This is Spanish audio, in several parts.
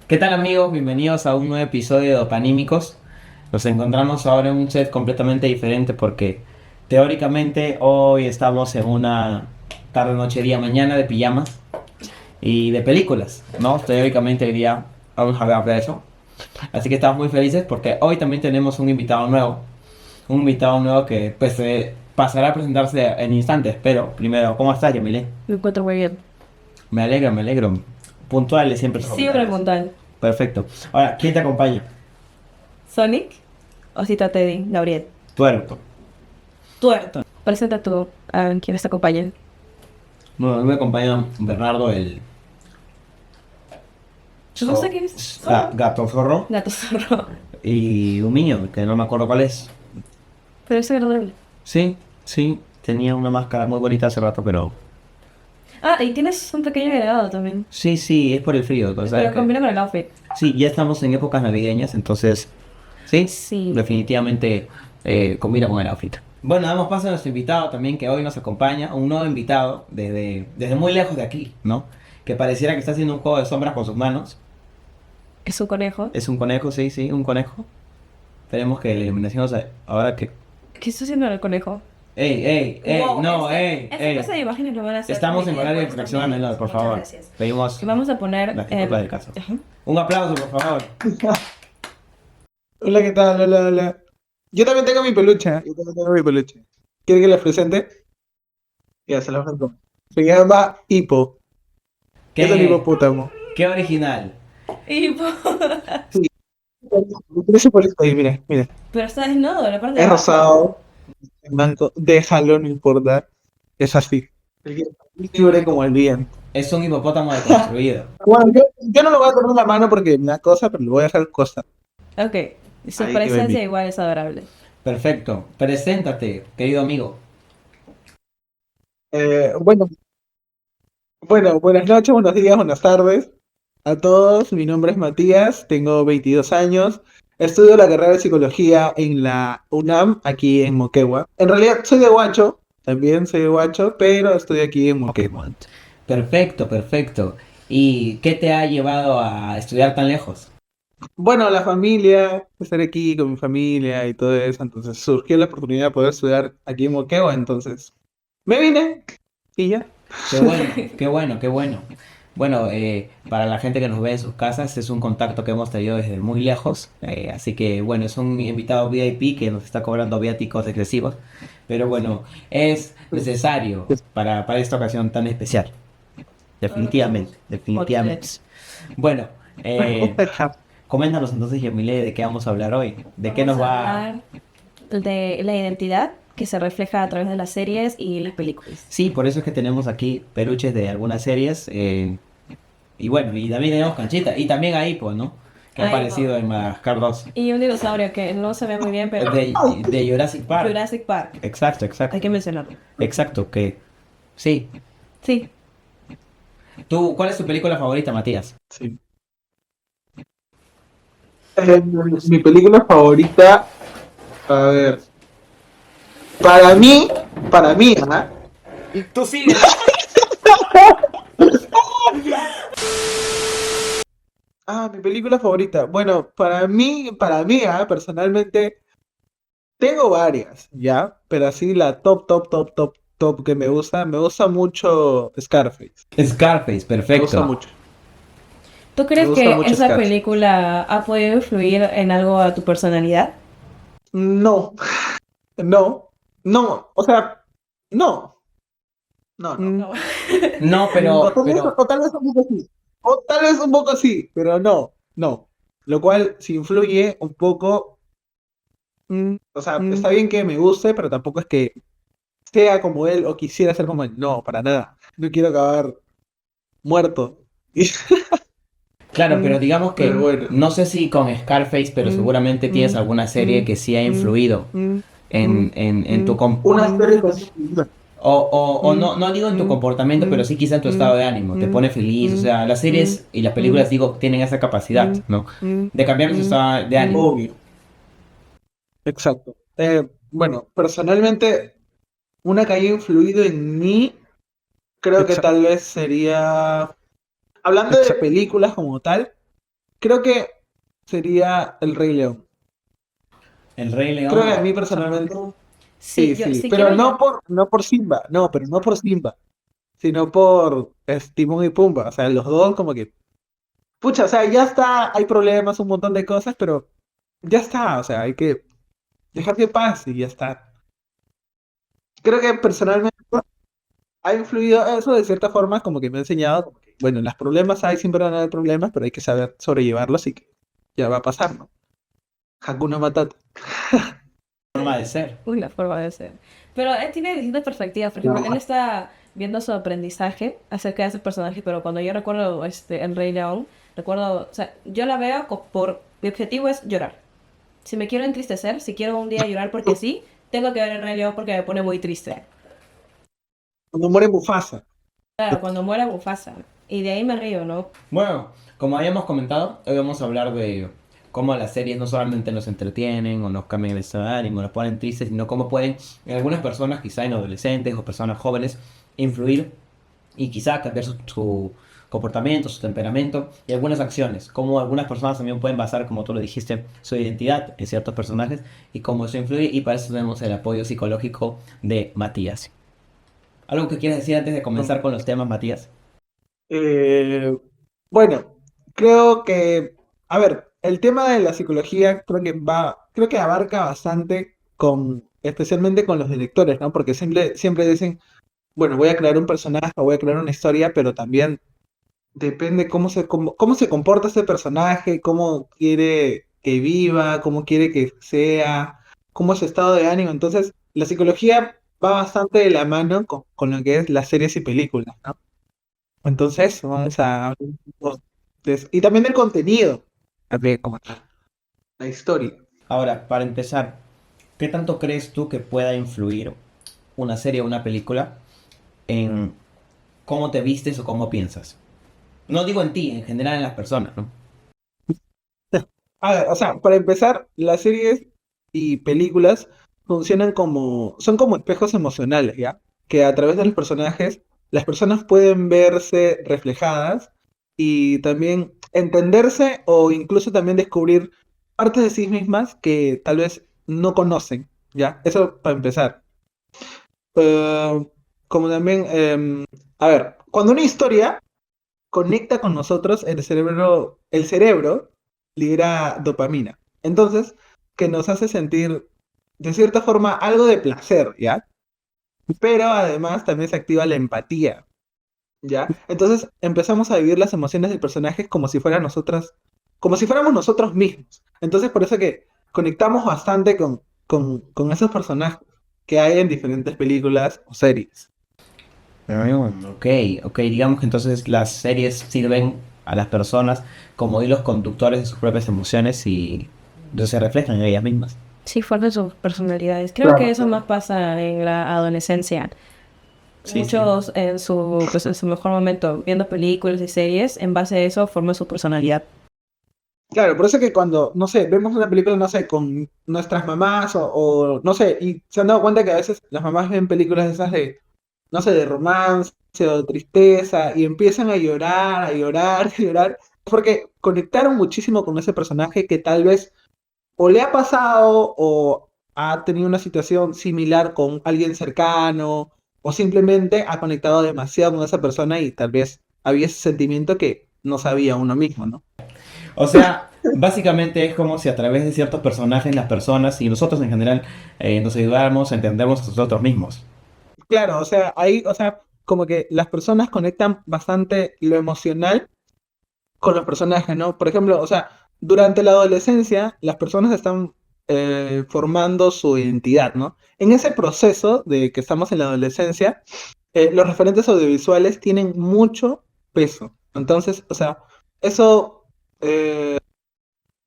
¿Qué tal amigos? Bienvenidos a un nuevo episodio de Dopanímicos. Nos encontramos ahora en un set completamente diferente porque teóricamente hoy estamos en una tarde, noche, día, mañana de pijamas y de películas, ¿no? Teóricamente hoy día vamos a hablar de eso. Así que estamos muy felices porque hoy también tenemos un invitado nuevo. Un invitado nuevo que pues pasará a presentarse en instantes. Pero primero, ¿cómo estás, Yamile? Me encuentro muy bien. Me alegro, me alegro. Puntuales siempre tus Siempre comentarios. puntual. Perfecto. Ahora, ¿quién te acompaña? Sonic, Osita Teddy, Gabriel. Tuerto. Tuerto. Presenta tú a quienes te acompañan. Bueno, a mí me acompaña Bernardo el No sé quién es. gato zorro Gato zorro. y un niño que no me acuerdo cuál es. Pero es agradable. Sí, sí, tenía una máscara muy bonita hace rato, pero Ah, y tienes un pequeño agregado también. sí, sí, es por el frío, ¿sabes Pero qué? combina con el outfit. Sí, ya estamos en épocas navideñas, entonces sí, Sí. definitivamente combina con el outfit. Bueno, damos paso a nuestro invitado también que hoy nos acompaña, un nuevo invitado desde muy lejos de aquí, ¿no? Que pareciera que está haciendo un juego de sombras con sus manos. Es un conejo. Es un conejo, sí, sí, un conejo. Esperemos que la iluminación, o sea, ahora que... ¿Qué está haciendo el conejo? ¡Ey, ey, ey! Wow, No, esta clase de imágenes lo van a hacer Estamos en permitido horario por de estos infracción a medios. menor, por Muchas favor. gracias. Pedimos Que vamos a poner. las disculpas del caso. Ajá. Un aplauso, por favor. Hola, ¿qué tal? Hola, hola. Yo también tengo mi peluche. Yo también tengo mi peluche. ¿Quiere que la presente? Ya, se la presento. Se llama Hippo. Es un ¡Qué, hipopótamo. qué original! Y Sí. Tiene su polito ahí, mira, mira. pero está desnudo, en la parte de Es abajo. rosado, es blanco. Déjalo, no importa. Es así. Es libre como el viento. Es un hipopótamo deconstruido. Bueno, yo no lo voy a poner en la mano porque me da cosa, pero lo voy a dejar cosa. Ok. Su Ahí va presencia mi. igual es adorable. Perfecto. Preséntate, querido amigo. Bueno, bueno, buenas noches, buenos días, buenas tardes a todos. Mi nombre es Matías, tengo 22 años. Estudio la carrera de psicología en la UNAM, aquí en Moquegua. En realidad soy de Huacho, también soy de Huacho, pero estoy aquí en Moquegua. Perfecto, perfecto. ¿Y qué te ha llevado a estudiar tan lejos? Bueno, la familia, estar aquí con mi familia y todo eso, entonces surgió la oportunidad de poder estudiar aquí en Moquegua, entonces me vine y ya. Qué bueno, qué bueno, qué bueno. Bueno, para la gente que nos ve en sus casas, es un contacto que hemos tenido desde muy lejos. Así que, bueno, es un invitado VIP que nos está cobrando viáticos excesivos. Pero bueno, es necesario para esta ocasión tan especial. Definitivamente, definitivamente. Outfits. Bueno, coméntanos entonces, Yamile, de qué vamos a hablar hoy. ¿De qué nos Vamos a va? hablar de la identidad que se refleja a través de las series y las películas. Sí, por eso es que tenemos aquí peluches de algunas series. Y bueno, y también tenemos Canchita. Y también a Hippo, ¿no? Que ha Ahí aparecido va. en Madagascar 2. Y un dinosaurio que no se ve muy bien, pero De Jurassic Park. Jurassic Park. Exacto, exacto. Hay que mencionarlo. Exacto, que... Sí. Sí. ¿Cuál es tu película favorita, Matías? Sí. Mi película favorita, a ver, para mí, ¿ah? Tú sigue. Mi película favorita. Bueno, para mí, personalmente, tengo varias, ¿ya? Pero así la top que me gusta mucho Scarface. Scarface, Me gusta perfecto. mucho. ¿Tú Me crees gusta que mucho esa Scarface. película ha podido influir en algo a tu personalidad? No, no, no, o sea, no, no. No. No, O pero, tal vez, pero, o tal vez un poco sí. O tal vez un poco sí, pero no, no. Lo cual sí influye un poco. O sea, está bien que me guste, pero tampoco es que sea como él o quisiera ser como él. No, para nada. No quiero acabar muerto. claro, pero digamos Pero que bueno. no sé si con Scarface, pero seguramente tienes alguna serie que sí ha influido en tu Una serie con... o no, no digo en tu comportamiento, pero sí quizá en tu estado de ánimo, te pone feliz, o sea, las series y las películas, digo, tienen esa capacidad, ¿no? De cambiar tu estado de ánimo. Obvio. Exacto. Bueno, personalmente, una que haya influido en mí, creo que tal vez sería... Hablando de películas como tal. Creo que sería El Rey León. El Rey Creo que a León. mí personalmente, Sí, sí, yo sí, sí pero quiero no yo. por Simba, no, pero no por Simba, sino por Timón y Pumba, o sea, los dos como que, pucha, o sea, ya está, hay problemas, un montón de cosas, pero ya está, o sea, hay que dejar que pase y ya está. Creo que personalmente ha influido eso de cierta forma, como que me ha enseñado, como que, bueno, los problemas hay, siempre van a haber problemas, pero hay que saber sobrellevarlos y que ya va a pasar, ¿no? Hakuna Matata. Forma de ser. Uy, la forma de ser. Pero él tiene distintas perspectivas. Por ejemplo, él está viendo su aprendizaje acerca de ese personaje, pero cuando yo recuerdo El Rey León, recuerdo, o sea, yo la veo por... Mi objetivo es llorar. Si me quiero entristecer, si quiero un día llorar porque sí, tengo que ver El Rey León porque me pone muy triste. Cuando muere Mufasa. Claro, cuando muera Mufasa. Y de ahí me río, ¿no? Bueno, como habíamos comentado, hoy vamos a hablar de cómo las series no solamente nos entretienen o nos cambian el estado de ánimo, nos ponen tristes, sino cómo pueden en algunas personas, quizá en adolescentes o personas jóvenes, influir y quizá cambiar su comportamiento, su temperamento y algunas acciones. Cómo algunas personas también pueden basar, como tú lo dijiste, su identidad en ciertos personajes y cómo eso influye. Y para eso tenemos el apoyo psicológico de Matías. ¿Algo que quieras decir antes de comenzar con los temas, Matías? Eh, bueno, creo que, a ver, el tema de la psicología creo que abarca bastante especialmente con los directores, ¿no? Porque siempre dicen, bueno, voy a crear un personaje, voy a crear una historia, pero también depende cómo se comporta ese personaje, cómo quiere que viva, cómo quiere que sea, cómo es su estado de ánimo. Entonces, la psicología va bastante de la mano con lo que es las series y películas, ¿no? Entonces, vamos a hablar un poco y también del contenido, también como tal, la historia. Ahora, para empezar, ¿qué tanto crees tú que pueda influir una serie o una película en cómo te vistes o cómo piensas? No digo en ti, en general en las personas, ¿no? A ver, o sea, para empezar, las series y películas son como espejos emocionales, ¿ya? Que a través de los personajes, las personas pueden verse reflejadas y también entenderse o incluso también descubrir partes de sí mismas que tal vez no conocen, ¿ya? Eso para empezar. Eh, como también, a ver, cuando una historia conecta con nosotros, el cerebro libera dopamina. Entonces, que nos hace sentir de cierta forma algo de placer, ¿ya? Pero además también se activa la empatía, ¿ya? Entonces empezamos a vivir las emociones del personaje como si fueran nosotras, como si fuéramos nosotros mismos. Entonces por eso que conectamos bastante con esos personajes que hay en diferentes películas o series. Ok, ok, digamos que entonces las series sirven a las personas como hilos conductores de sus propias emociones y se reflejan en ellas mismas. Sí, forman sus personalidades. Creo que Claro. eso más pasa en la adolescencia. Sí, sí. Muchos pues, en su mejor momento viendo películas y series, en base a eso forman su personalidad. Claro, por eso que cuando, no sé, vemos una película, no sé, con nuestras mamás no sé, y se han dado cuenta que a veces las mamás ven películas esas de, no sé, de romance o de tristeza y empiezan a llorar, a llorar, a llorar, porque conectaron muchísimo con ese personaje que tal vez o le ha pasado o ha tenido una situación similar con alguien cercano o simplemente ha conectado demasiado con esa persona y tal vez había ese sentimiento que no sabía uno mismo, ¿no? O sea, básicamente es como si a través de ciertos personajes, las personas y nosotros en general nos ayudáramos a entendernos a nosotros mismos. Claro, o sea, ahí, o sea, como que las personas conectan bastante lo emocional con los personajes, ¿no? Por ejemplo, o sea, durante la adolescencia, las personas están formando su identidad, ¿no? En ese proceso de que estamos en la adolescencia, los referentes audiovisuales tienen mucho peso. Entonces, o sea, eso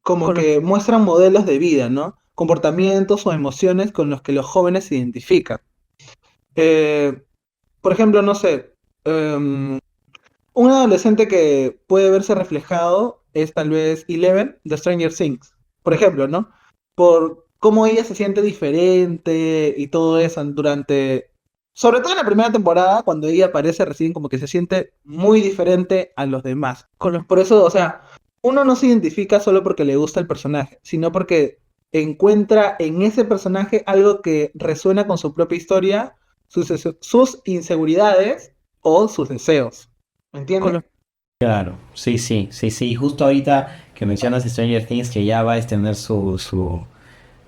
como que muestran modelos de vida, ¿no? Comportamientos o emociones con los que los jóvenes se identifican. Eh, por ejemplo, no sé, un adolescente que puede verse reflejado es tal vez Eleven de Stranger Things, por ejemplo, ¿no? Por cómo ella se siente diferente y todo eso sobre todo en la primera temporada, cuando ella aparece recién como que se siente muy diferente a los demás. Por eso, o sea, uno no se identifica solo porque le gusta el personaje, sino porque encuentra en ese personaje algo que resuena con su propia historia, sus inseguridades o sus deseos. ¿Me Con entiendes? los- Claro, sí, sí, sí, sí. Justo ahorita que mencionas Stranger Things, que ya va a extender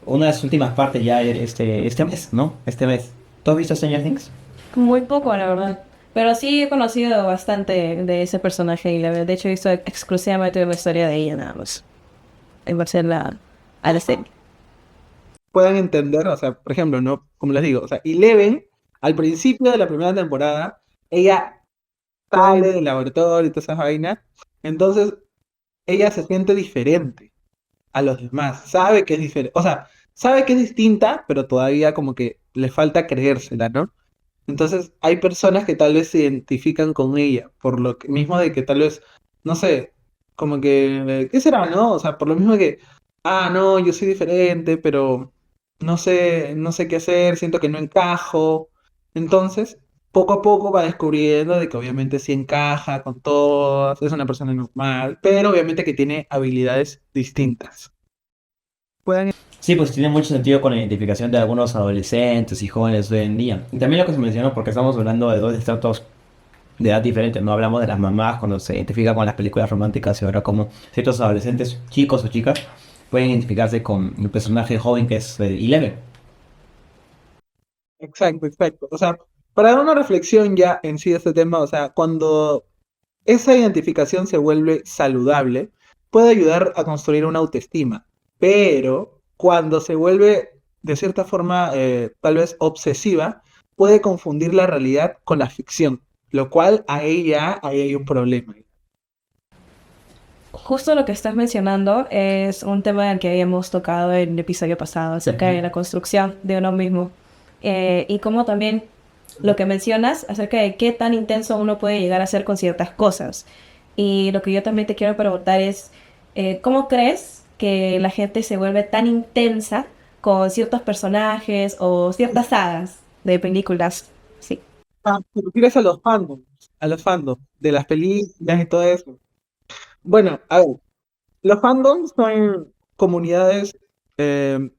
una de sus últimas partes ya este mes, ¿no? Este mes. ¿Tú has visto Stranger Things? Muy poco, la verdad. Pero sí he conocido bastante de ese personaje y de hecho he visto exclusivamente la historia de ella nada más. En base a la serie. Puedan entender, o sea, por ejemplo, ¿no? Como les digo, o sea, Eleven, al principio de la primera temporada, ella sale del laboratorio y todas esas vainas, entonces ella se siente diferente a los demás, sabe que es diferente, o sea, sabe que es distinta, pero todavía como que le falta creérsela, ¿no? Entonces hay personas que tal vez se identifican con ella, por lo mismo de que tal vez, no sé, como que, ¿qué será, no? O sea, por lo mismo que, no, yo soy diferente, pero no sé qué hacer, siento que no encajo. Entonces, poco a poco va descubriendo de que obviamente sí encaja con todos, es una persona normal, pero obviamente que tiene habilidades distintas. Puedan... Sí, pues tiene mucho sentido con la identificación de algunos adolescentes y jóvenes de hoy en día. Y también lo que se mencionó, porque estamos hablando de dos estratos de edad diferentes. No hablamos de las mamás cuando se identifica con las películas románticas y ahora como ciertos adolescentes, chicos o chicas, pueden identificarse con el personaje joven que es Eleven. Exacto, exacto. O sea, para dar una reflexión ya en sí de este tema, o sea, cuando esa identificación se vuelve saludable, puede ayudar a construir una autoestima, pero cuando se vuelve de cierta forma tal vez obsesiva, puede confundir la realidad con la ficción, lo cual ahí hay un problema. Justo lo que estás mencionando es un tema del que habíamos tocado en el episodio pasado acerca de la construcción de uno mismo. Y como también lo que mencionas acerca de qué tan intenso uno puede llegar a ser con ciertas cosas. Y lo que yo también te quiero preguntar es, ¿cómo crees que la gente se vuelve tan intensa con ciertos personajes o ciertas sagas de películas? Sí. Te refieres a los fandoms de las películas y todo eso. Bueno, a ver, los fandoms son comunidades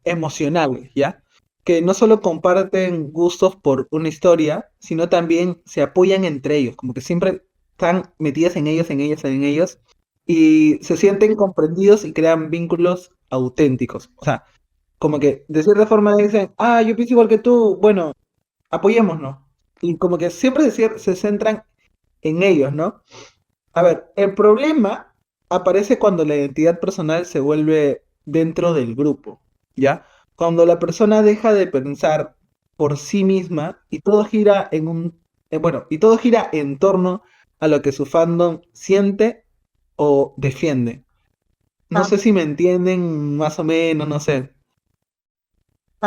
emocionales, ¿ya? Que no solo comparten gustos por una historia, sino también se apoyan entre ellos, como que siempre están metidas en ellos, en ellos, en ellos, y se sienten comprendidos y crean vínculos auténticos. O sea, como que de cierta forma dicen, yo pienso igual que tú, bueno, apoyémonos. Y como que siempre se centran en ellos, ¿no? A ver, el problema aparece cuando la identidad personal se vuelve dentro del grupo, ¿ya? Cuando la persona deja de pensar por sí misma y todo gira y todo gira en torno a lo que su fandom siente o defiende. No sé si me entienden más o menos, no sé.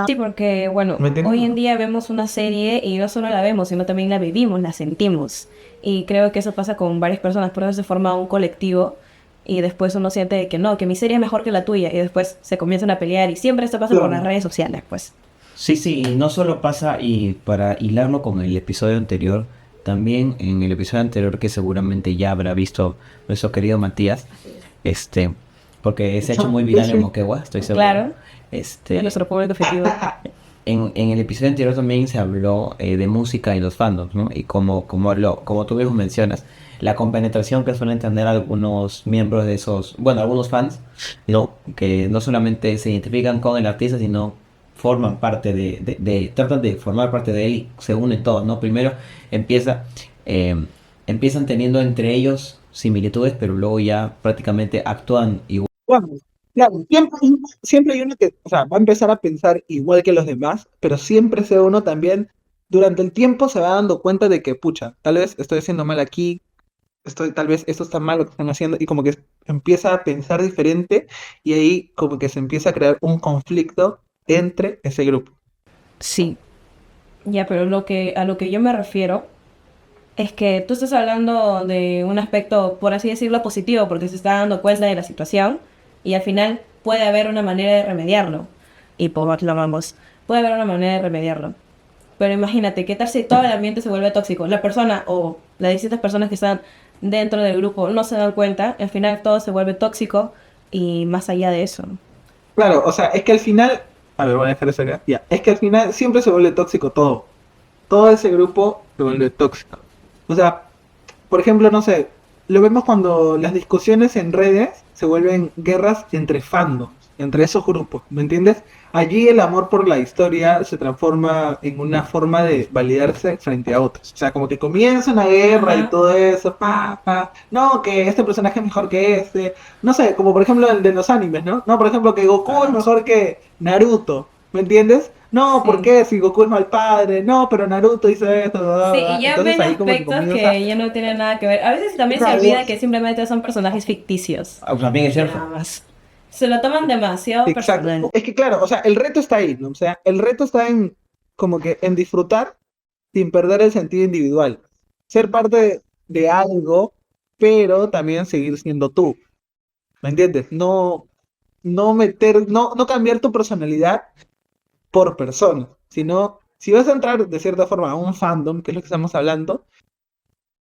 Sí, porque, bueno, ¿Me entienden? hoy en día vemos una serie y no solo la vemos, sino también la vivimos, la sentimos. Y creo que eso pasa con varias personas, por eso se forma un colectivo y después uno siente de que no, que mi serie es mejor que la tuya y después se comienzan a pelear y siempre esto pasa por las Claro. redes sociales, pues. Sí, sí, y no solo pasa, y para hilarlo con el episodio anterior, también en el episodio anterior que seguramente ya habrá visto nuestro querido Matías, este, porque se ha hecho muy Sí, viral en sí. Moquegua, estoy seguro. Claro, es Este, nuestro público objetivo. en el episodio anterior también se habló de música y los fandoms, ¿no? Y como tú mismo mencionas, la compenetración que suelen tener algunos miembros de esos, bueno, algunos fans, ¿no? Que no solamente se identifican con el artista, sino forman parte tratan de formar parte de él y se unen todos, ¿no? Primero empieza, eh, empiezan teniendo entre ellos similitudes, pero luego ya prácticamente actúan igual. Bueno, claro, siempre hay uno que, o sea, va a empezar a pensar igual que los demás, pero siempre ese uno también, durante el tiempo se va dando cuenta de que, pucha, tal vez estoy haciendo mal aquí, tal vez esto está mal lo que están haciendo, y como que empieza a pensar diferente, y ahí como que se empieza a crear un conflicto entre ese grupo. Sí, ya, pero a lo que yo me refiero es que tú estás hablando de un aspecto, por así decirlo, positivo, porque se está dando cuenta de la situación y al final puede haber una manera de remediarlo. Y por lo que lo vamos, puede haber una manera de remediarlo. Pero imagínate, ¿qué tal si todo el ambiente se vuelve tóxico? La persona o las distintas personas que están dentro del grupo no se dan cuenta, al final todo se vuelve tóxico y más allá de eso, ¿no? Claro, o sea, es que al final, a ver, voy a dejar eso acá, ya, es que al final siempre se vuelve tóxico todo ese grupo se vuelve tóxico. O sea, por ejemplo, no sé, lo vemos cuando las discusiones en redes se vuelven guerras entre fandoms, entre esos grupos, ¿me entiendes? Allí el amor por la historia se transforma en una forma de validarse frente a otros. O sea, como que comienza una guerra y Ajá. todo eso, no, que este personaje es mejor que este. No sé, como por ejemplo el de los animes, ¿no? No, por ejemplo, que Goku es mejor que Naruto, ¿me entiendes? No, ¿por Sí. qué? Si Goku es mal padre, no, pero Naruto hizo esto, bla, bla, Sí, bla. y ya Entonces ven ahí como que aspectos comienza que ya no tienen nada que ver. A veces también se una olvida guerra. que simplemente son personajes ficticios. También es cierto. Nada más. Se lo toman demasiado personal. Exacto. Es que claro, o sea, el reto está ahí, ¿no? O sea, el reto está en como que en disfrutar sin perder el sentido individual. Ser parte de algo, pero también seguir siendo tú. ¿Me entiendes? No cambiar tu personalidad por persona, sino si vas a entrar de cierta forma a un fandom, que es lo que estamos hablando,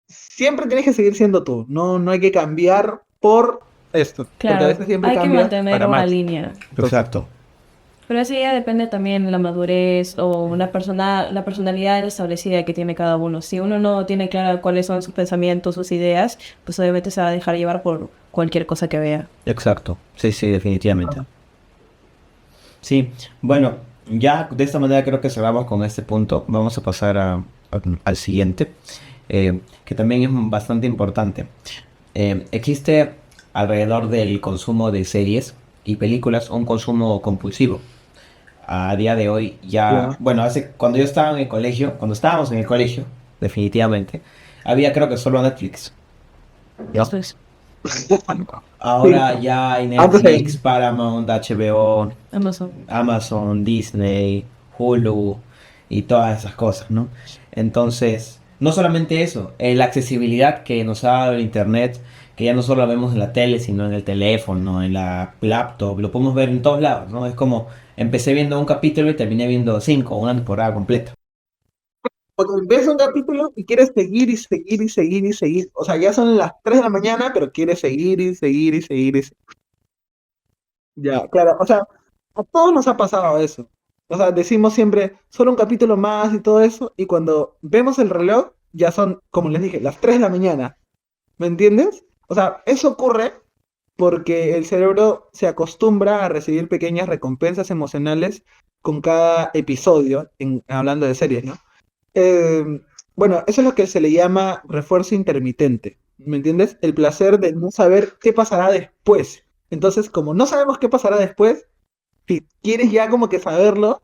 siempre tienes que seguir siendo tú. No hay que cambiar por esto, porque a Claro, veces siempre hay que cambias mantener para una mal. línea. Entonces, Exacto. Pero eso ya depende también de la madurez o la personalidad establecida que tiene cada uno. Si uno no tiene claro cuáles son sus pensamientos, sus ideas, pues obviamente se va a dejar llevar por cualquier cosa que vea. Exacto. Sí, sí, definitivamente. Sí, bueno, ya de esta manera creo que cerramos con este punto. Vamos a pasar al siguiente, que también es bastante importante. Existe alrededor del consumo de series y películas un consumo compulsivo. A día de hoy ya, ya. bueno, cuando yo estaba en el colegio, cuando estábamos en el colegio, definitivamente, había creo que solo Netflix. ¿No? Eso es Sí, Ahora ya hay antes de Netflix, Paramount, HBO, Amazon. Amazon, Disney, Hulu y todas esas cosas, ¿no? Entonces, no solamente eso, la accesibilidad que nos ha dado el Internet, que ya no solo lo vemos en la tele, sino en el teléfono, en la laptop, lo podemos ver en todos lados, ¿no? Es como, empecé viendo un capítulo y terminé viendo cinco, una temporada completa. porque ves un capítulo y quieres seguir y seguir y seguir y seguir. O sea, ya son las 3 de la mañana, pero quieres seguir y seguir y seguir y seguir. Ya, claro, o sea, a todos nos ha pasado eso. O sea, decimos siempre, solo un capítulo más y todo eso, y cuando vemos el reloj, ya son, como les dije, las 3 de la mañana. ¿Me entiendes? O sea, eso ocurre porque el cerebro se acostumbra a recibir pequeñas recompensas emocionales con cada episodio, hablando de series, ¿no? Eh, bueno, eso es lo que se le llama refuerzo intermitente, ¿me entiendes? El placer de no saber qué pasará después. Entonces, como no sabemos qué pasará después, si quieres ya como que saberlo,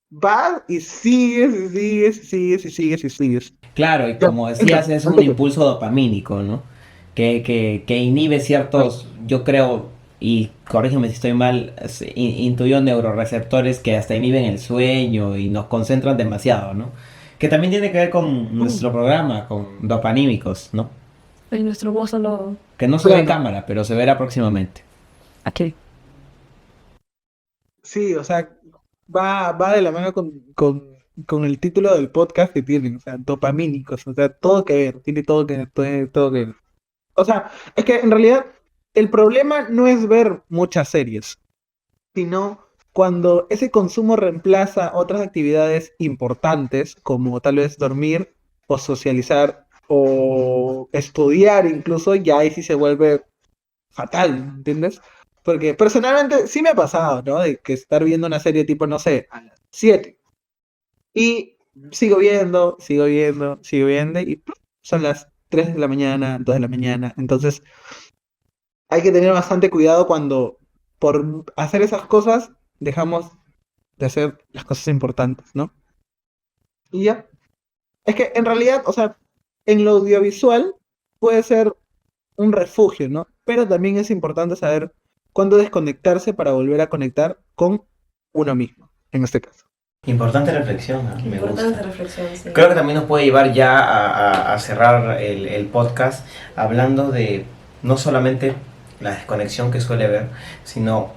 vas y sigues y sigues y sigues y sigues y sigues. Claro, y Ya, como entra, decías, es un antes que- impulso dopamínico, ¿no? Que inhibe ciertos, yo creo, y corrígeme si estoy mal, intuyo neuroreceptores que hasta inhiben el sueño y nos concentran demasiado, ¿no? Que también tiene que ver con nuestro programa, con dopanímicos, ¿no? Y nuestro voz solo Que no se ve en Claro, cámara, pero se verá próximamente. aquí. sí, o sea, va de la mano con el título del podcast que tienen, o sea, dopamínicos, o sea, todo que ver, tiene todo que ver, todo que ver. O sea, es que en realidad el problema no es ver muchas series, sino cuando ese consumo reemplaza otras actividades importantes, como tal vez dormir o socializar o estudiar incluso, ya ahí sí se vuelve fatal, ¿entiendes? Porque personalmente sí me ha pasado, ¿no? De que estar viendo una serie tipo, no sé, a las 7 y sigo viendo y ¡plum! Son las 3 de la mañana, 2 de la mañana. Entonces hay que tener bastante cuidado cuando por hacer esas cosas dejamos de hacer las cosas importantes, ¿no? Y ya. Es que en realidad, o sea, en lo audiovisual puede ser un refugio, ¿no? Pero también es importante saber cuándo desconectarse para volver a conectar con uno mismo, en este caso. Importante reflexión, ¿eh? Me Importante gusta. reflexión, sí. Creo que también nos puede llevar ya a cerrar el podcast hablando de no solamente la desconexión que suele haber, sino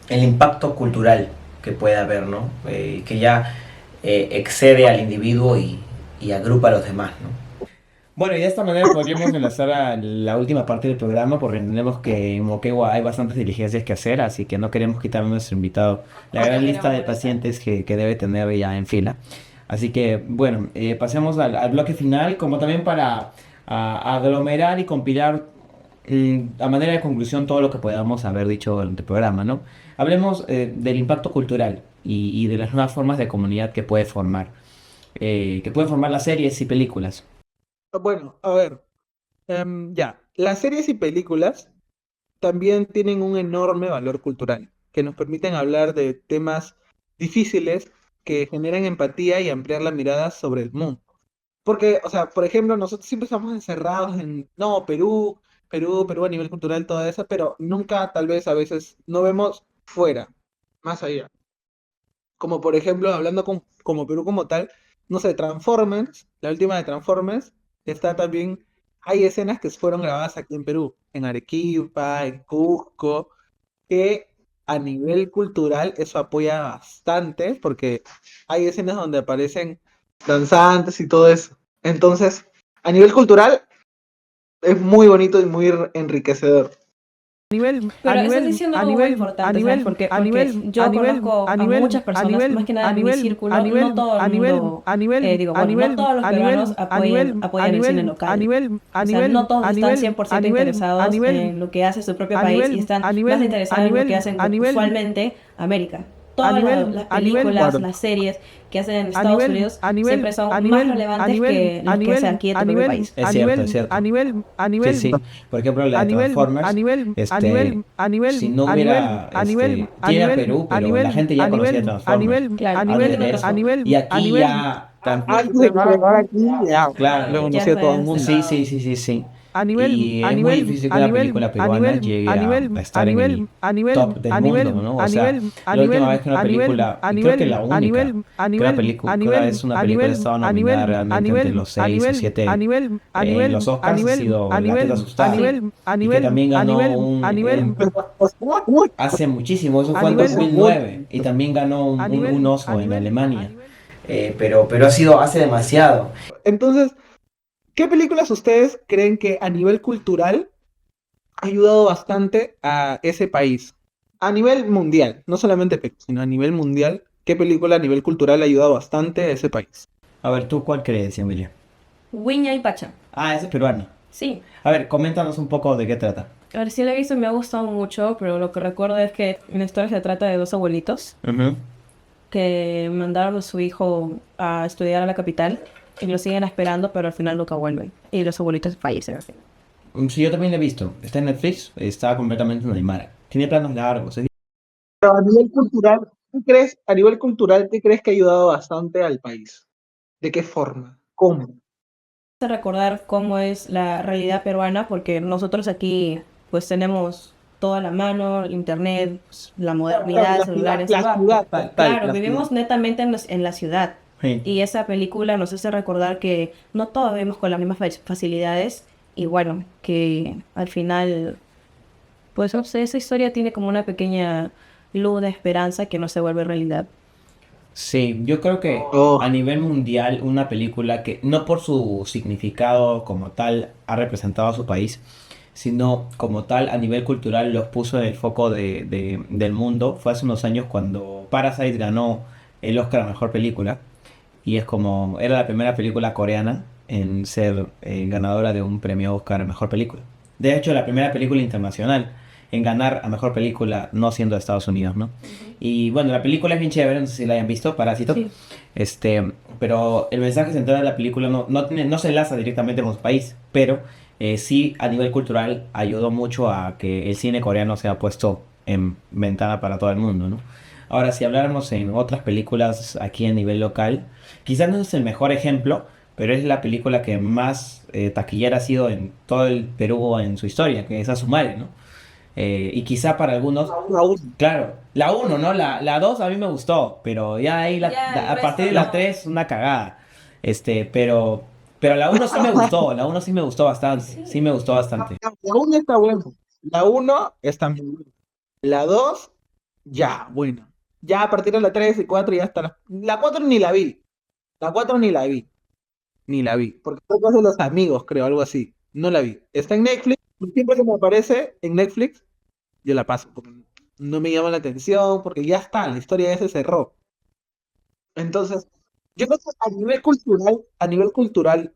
el impacto cultural que puede haber, ¿no? Que ya excede al individuo y agrupa a los demás, ¿no? Bueno, y de esta manera podríamos enlazar a la última parte del programa porque entendemos que en Moquegua hay bastantes diligencias que hacer, así que no queremos quitar a nuestro invitado la gran lista de pacientes que debe tener ya en fila. Así que, bueno, pasemos al bloque final, como también para aglomerar y compilar a manera de conclusión todo lo que podamos haber dicho durante el programa, ¿no? Hablemos del impacto cultural y de las nuevas formas de comunidad que pueden formar las series y películas. Bueno, a ver, ya, las series y películas también tienen un enorme valor cultural, que nos permiten hablar de temas difíciles que generan empatía y ampliar la mirada sobre el mundo. Porque, o sea, por ejemplo, nosotros siempre estamos encerrados en, no, Perú a nivel cultural, toda esa, pero nunca, tal vez, a veces, no vemos fuera, más allá. Como por ejemplo, hablando como Perú como tal, no sé, Transformers, la última de Transformers, está también, hay escenas que fueron grabadas aquí en Perú, en Arequipa, en Cusco, que a nivel cultural eso apoya bastante, porque hay escenas donde aparecen danzantes y todo eso. Entonces, a nivel cultural es muy bonito y muy enriquecedor. Pero estás diciendo algo muy importante, ¿sabes? Porque yo conozco a muchas personas, más que nada en mi círculo, no todo el mundo, digo, bueno, no todos los peruanos apoyan el cine local. O sea, no todos están 100% interesados en lo que hace su propio país y están más interesados en lo que hacen usualmente América. Todas las películas, Claro. las series que hacen en Estados Unidos siempre son más relevantes que los que hacen aquí en tu propio país. Es cierto, es cierto. Sí, sí. Por ejemplo, la de Transformers, si no hubiera, tiene a Perú, pero la gente ya conocía Transformers. Claro, Antes aquí no de eso. tanto. Y aquí ya, Antes de que llegara aquí, ya, lo claro. Ya conocía todo el fue, mundo. sí. Sí, sí, sí, sí, sí. Y es muy difícil que una película peruana llegue a estar en el top del mundo, ¿no? O sea, la última vez que una película, y creo que la única, que es una película ha estado nominada realmente entre los 6 o 7 en los Oscars ha sido La Teta Asustada. Sí. Y que también ganó hace muchísimo, eso fue en 2009, y también ganó un oso en Alemania. Pero ha sido hace demasiado. Entonces, ¿qué películas ustedes creen que a nivel cultural ha ayudado bastante a ese país? A nivel mundial, no solamente Perú, sino a nivel mundial, ¿qué película a nivel cultural ha ayudado bastante a ese país? A ver, ¿tú cuál crees, Emilia? Wiña y Pacha. Ah, ese es peruano. Sí. A ver, coméntanos un poco de qué trata. A ver, sí la he visto y me ha gustado mucho, pero lo que recuerdo es que en la historia se trata de dos abuelitos Ujú. que mandaron a su hijo a estudiar a la capital y lo siguen esperando, pero al final nunca vuelven. Y los abuelitos fallecen al final. Sí, yo también lo he visto. Está en Netflix, está completamente en Aymara. Tiene planos largos. Pero a nivel cultural, ¿qué crees, a nivel cultural, qué crees que ha ayudado bastante al país? ¿De qué forma? ¿Cómo? Recordar cómo es la realidad peruana, porque nosotros aquí pues tenemos toda la mano, el internet, pues, la modernidad, celulares. La ciudad, tal, Claro, la ciudad. vivimos netamente en la ciudad. Sí. Y esa película nos hace recordar que no todos vivimos con las mismas facilidades y bueno, que al final, pues no sé, esa historia tiene como una pequeña luz de esperanza que no se vuelve realidad. Sí, yo creo que Oh, a nivel mundial una película que no por su significado como tal ha representado a su país, sino como tal a nivel cultural los puso en el foco del mundo, fue hace unos años cuando Parasite ganó el Oscar a Mejor Película y es como, era la primera película coreana en ser ganadora de un premio Oscar a Mejor Película. De hecho, la primera película internacional en ganar a Mejor Película no siendo de Estados Unidos, ¿no? Y bueno, la película es bien chévere, no sé si la hayan visto, Parásito. Sí. Pero el mensaje central de la película no se enlaza directamente con su país, pero sí a nivel cultural ayudó mucho a que el cine coreano sea puesto en ventana para todo el mundo, ¿no? Ahora, si habláramos en otras películas aquí a nivel local, quizás no es el mejor ejemplo, pero es la película que más taquillera ha sido en todo el Perú en su historia, que es Azumare, ¿no? Y quizá para algunos, aún. claro, la uno, ¿no? La 2 a mí me gustó, pero ya ahí Ya, el a partir de resto la no. 3 una cagada. Pero la uno sí me gustó, la uno sí me gustó bastante, sí me gustó bastante. La 1 está buena. La uno está muy buena. La 2 ya, bueno. Ya a partir de la 3 y 4 ya está. La 4 ni la vi. La 4 ni la vi. ni la vi. Porque creo de los amigos, creo, algo así. No la vi. Está en Netflix. Siempre que me aparece en Netflix, yo la paso. Porque no me llama la atención, porque ya está, la historia ya se cerró. Entonces, yo creo que a nivel cultural,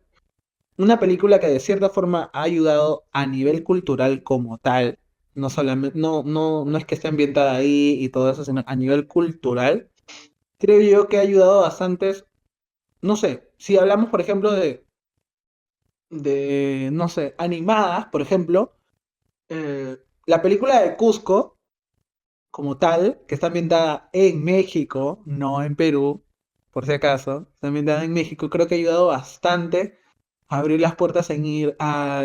una película que de cierta forma ha ayudado a nivel cultural como tal, no solamente, no es que esté ambientada ahí y todo eso, sino a nivel cultural, creo yo que ha ayudado bastantes, no sé, si hablamos por ejemplo no sé, animadas, por ejemplo, la película de Cusco, como tal, que está ambientada en México, no en Perú, por si acaso, está ambientada en México, creo que ha ayudado bastante a abrir las puertas en ir a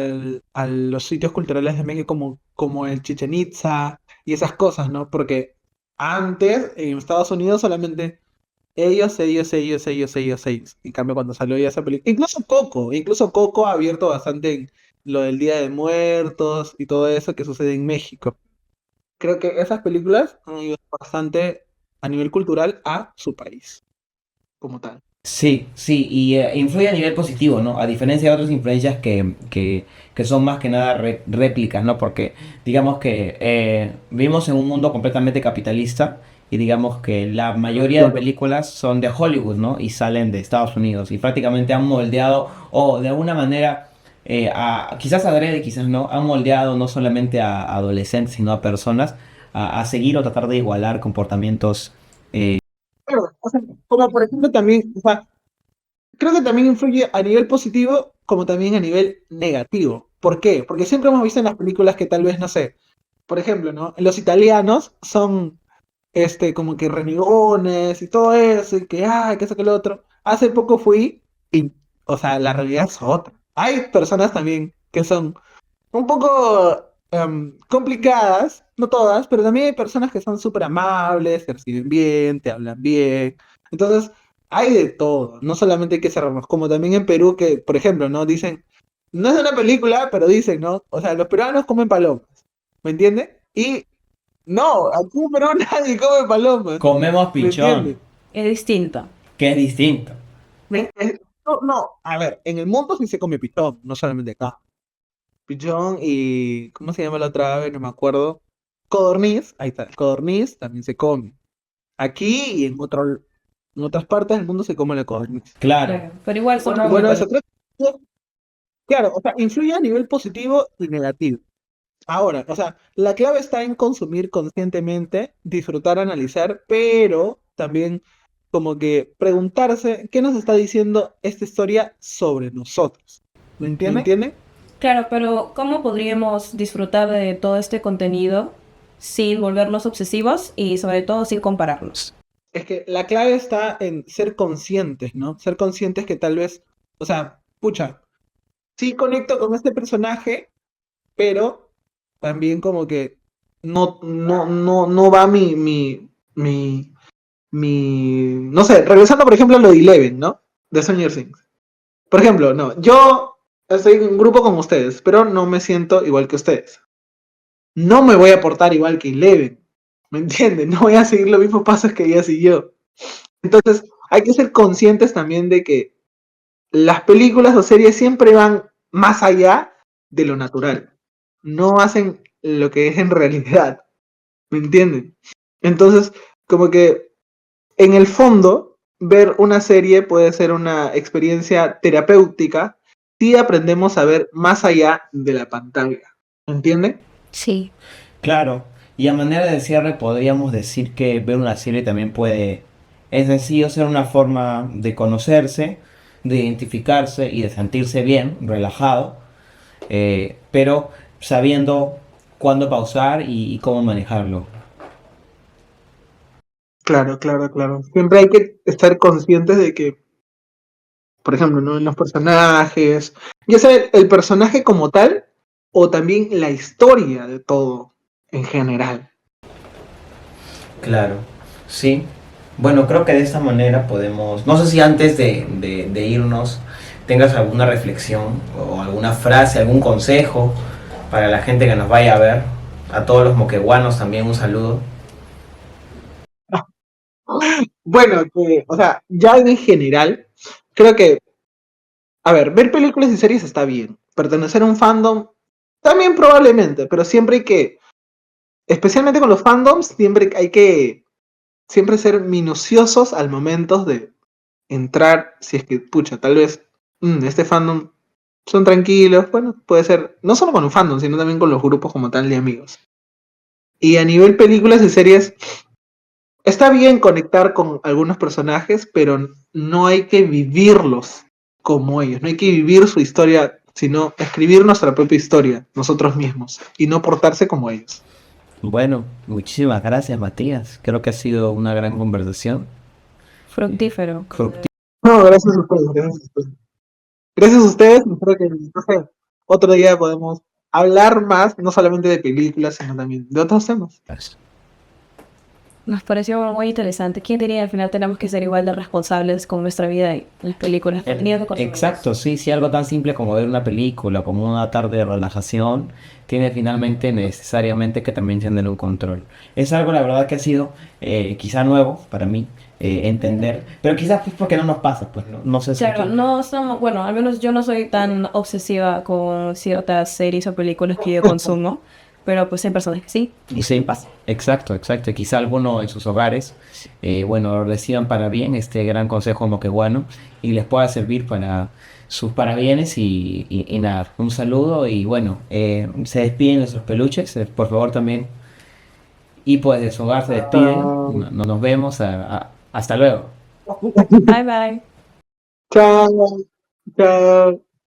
los sitios culturales de México como el Chichen Itza y esas cosas, ¿no? Porque antes en Estados Unidos solamente ellos. En cambio, cuando salió ya esa película, incluso Coco ha abierto bastante en lo del Día de Muertos y todo eso que sucede en México. Creo que esas películas han ayudado bastante a nivel cultural a su país, como tal. Sí, sí, y influye a nivel positivo, ¿no? A diferencia de otras influencias que son más que nada réplicas, ¿no? Porque digamos que vivimos en un mundo completamente capitalista y digamos que la mayoría de Claro. películas son de Hollywood, ¿no? Y salen de Estados Unidos y prácticamente han moldeado o de alguna manera, quizás adrede, quizás no, han moldeado no solamente a adolescentes, sino a personas a seguir o tratar de igualar comportamientos. Claro, o sea, como por ejemplo también, o sea, creo que también influye a nivel positivo como también a nivel negativo. ¿Por qué? Porque siempre hemos visto en las películas que tal vez, no sé, por ejemplo, ¿no? Los italianos son como que renegones y todo eso, y que eso, que lo otro. Hace poco fui y, o sea, la realidad es otra. Hay personas también que son un poco complicadas, no todas, pero también hay personas que son súper amables, te reciben bien, te hablan bien. Entonces, hay de todo, no solamente hay que cerrarnos, como también en Perú que, por ejemplo, ¿no? Dicen, no es una película, pero dicen, ¿no? O sea, los peruanos comen palomas, ¿me entiendes? Y no, aquí en Perú nadie come palomas, Comemos ¿me pichón, entiendes? Es distinto. que es distinto. No, no, a ver, en el mundo sí se come pitón, no solamente acá. Pichón y, ¿cómo se llama la otra ave? No me acuerdo. Codorniz, ahí está, codorniz también se come. Aquí y en otras partes del mundo se come la codorniz. Claro. Claro, pero igual son Y bueno, mamíferos. eso creo que, claro, o sea, influye a nivel positivo y negativo. Ahora, o sea, la clave está en consumir conscientemente, disfrutar, analizar, pero también como que preguntarse qué nos está diciendo esta historia sobre nosotros. ¿Me entiende? Claro, pero ¿cómo podríamos disfrutar de todo este contenido sin volvernos obsesivos y sobre todo sin compararnos? Es que la clave está en ser conscientes, ¿no? Ser conscientes que tal vez, o sea, pucha, sí conecto con este personaje, pero también como que no va no sé, regresando por ejemplo a lo de Eleven, ¿no? De Stranger Things. Por ejemplo, no, yo estoy en un grupo con ustedes, pero no me siento igual que ustedes. No me voy a portar igual que Eleven, ¿me entienden? No voy a seguir los mismos pasos que ella siguió. Entonces, hay que ser conscientes también de que las películas o series siempre van más allá de lo natural. No hacen lo que es en realidad. ¿Me entienden? Entonces, como que en el fondo, ver una serie puede ser una experiencia terapéutica si aprendemos a ver más allá de la pantalla. ¿Entienden? Sí. Claro, y a manera de cierre podríamos decir que ver una serie también puede, es decir, ser una forma de conocerse, de identificarse y de sentirse bien, relajado, pero sabiendo cuándo pausar y cómo manejarlo. Claro, claro, claro. Siempre hay que estar conscientes de que, por ejemplo, ¿no? En los personajes, ya sea el personaje como tal, o también la historia de todo en general. Claro, sí. Bueno, creo que de esta manera podemos, no sé si antes de irnos tengas alguna reflexión o alguna frase, algún consejo para la gente que nos vaya a ver, a todos los moqueguanos también un saludo. Bueno, que, o sea, ya en general, creo que A ver, ver películas y series está bien. Pertenecer a un fandom también probablemente, pero siempre hay que, especialmente con los fandoms, siempre hay que siempre ser minuciosos al momento de entrar, si es que, pucha, tal vez este fandom son tranquilos, bueno, puede ser, no solo con un fandom, sino también con los grupos como tal de amigos. Y a nivel películas y series, está bien conectar con algunos personajes, pero no hay que vivirlos como ellos, no hay que vivir su historia, sino escribir nuestra propia historia, nosotros mismos, y no portarse como ellos. Bueno, muchísimas gracias, Matías. Creo que ha sido una gran conversación. Fructífero. No, gracias a ustedes, gracias a ustedes. Gracias a ustedes, espero que no sé, otro día podemos hablar más, no solamente de películas, sino también de otros temas. Nos pareció muy interesante. ¿Quién diría al final tenemos que ser igual de responsables con nuestra vida y las películas? Contenido que consumimos? Exacto, sí, sí, algo tan simple como ver una película, como una tarde de relajación, tiene finalmente necesariamente que también tener un control. Es algo, la verdad, que ha sido quizá nuevo para mí entender, pero quizás pues porque no nos pasa, pues no sé si... Claro, no somos, bueno, al menos yo no soy tan obsesiva con ciertas series o películas que yo consumo, pero pues hay personas que sí, y sí Sí, pasa. exacto, exacto. Y quizá alguno en sus hogares, bueno, reciban para bien este gran consejo moqueguano y les pueda servir para sus parabienes y nada, un saludo y bueno, se despiden nuestros peluches, por favor también. Y pues de su hogar se despiden, nos vemos, hasta luego. Bye bye. Chao, chao.